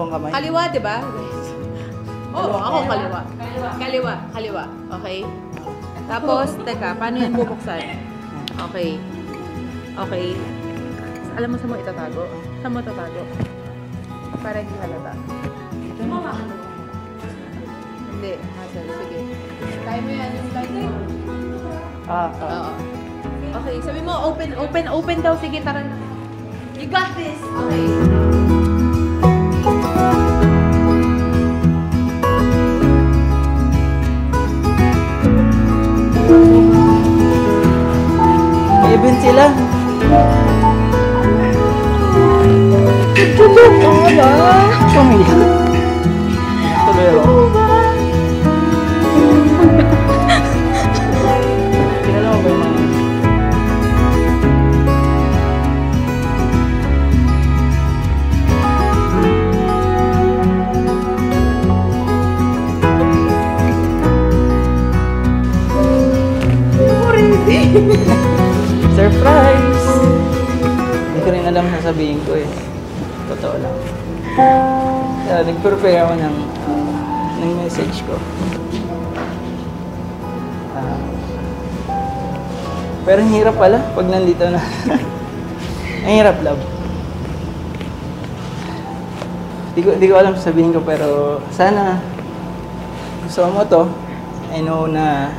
dalawang kamay. Kaliwa, di ba? Oo, ako kaliwa. Kaliwa. Okay. Tapos, teka, paano yung bubuksan? Okay. Alam mo saan mo itatago? Saan mo itatago? Para hindi halata. Hindi. Sige. Try mo yan. Yung slide mo. Oo. Okay. Sabi mo, open daw. Sige, tara na. You got this! Okay. Even sila. Tumiyak. Tuloy ako. Kilala mo ba yung mga? Surprise! Hindi ko rin alam na sabihin ko eh. Totoo lang. Nag-prepare ako ng message ko. Pero ang hirap pala pag nandito na. Ang hirap, love. Di ko alam sabihin ko, pero sana gusto mo to. I know na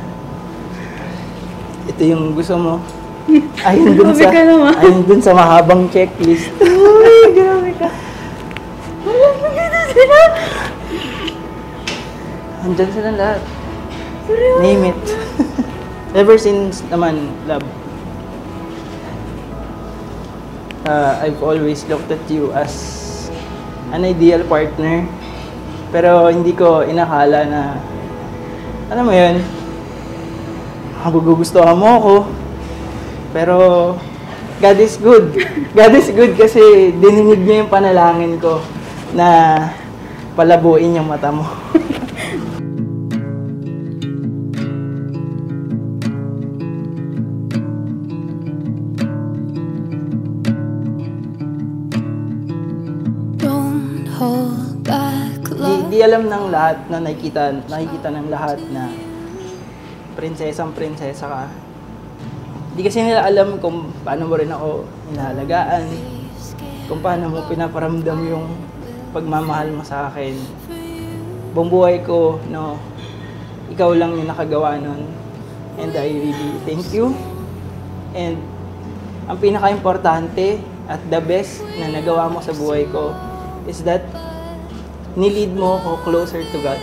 ito yung gusto mo. Ayun dun sa mahabang checklist. Uy, grabe ka. Andyan sila lahat. Name it. Ever since naman, love, I've always looked at you as an ideal partner. Pero hindi ko inakala na, ano mo yun, magugustuhan mo ako. Pero God is good. God is good kasi dininig niya yung panalangin ko na palabuin yung mata mo. Di alam ng lahat na nakikita ng lahat na prinsesang-prinsesa ka. Di kasi nila alam kung paano mo rin ako inahalagaan, kung paano mo pinaparamdam yung pagmamahal mo sa akin. Buong buhay ko, no, ikaw lang yung nakagawa nun. And I really thank you. And ang pinaka-importante at the best na nagawa mo sa buhay ko is that nilid mo ako closer to God.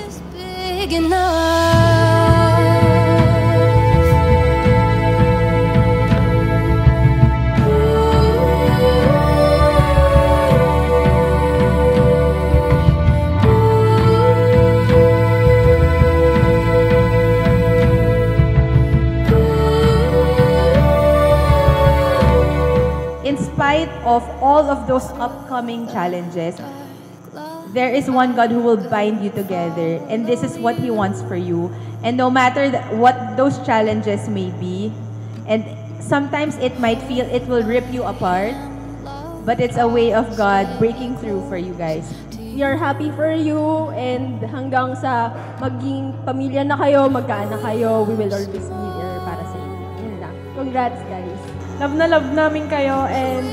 In spite of all of those upcoming challenges, there is one God who will bind you together, and this is what He wants for you. And no matter what those challenges may be, and sometimes it might feel it will rip you apart, but it's a way of God breaking through for you guys. We are happy for you, and hanggang sa maging pamilya na kayo, magkaanak kayo, we will always be there para sa inyo. Yun lang. Congrats, guys. Love na love namin kayo, and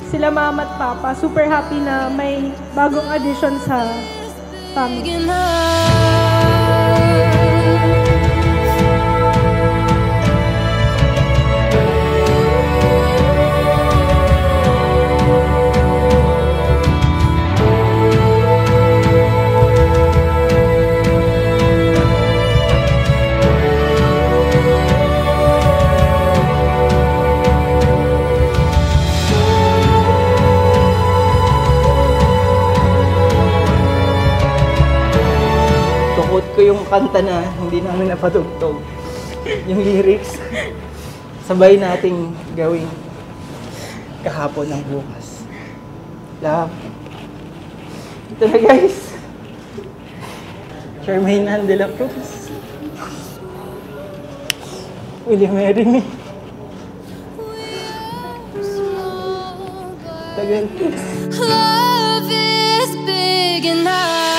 sila mama at papa, super happy na may bagong addition sa family. Ko yung kanta na hindi namin napatugtog. Yung lyrics, sabay nating gawing kahapon ng bukas. Love. Ito na guys. Charmaine de la Cruz. Will you marry me? Tagal. Love is big. big enough.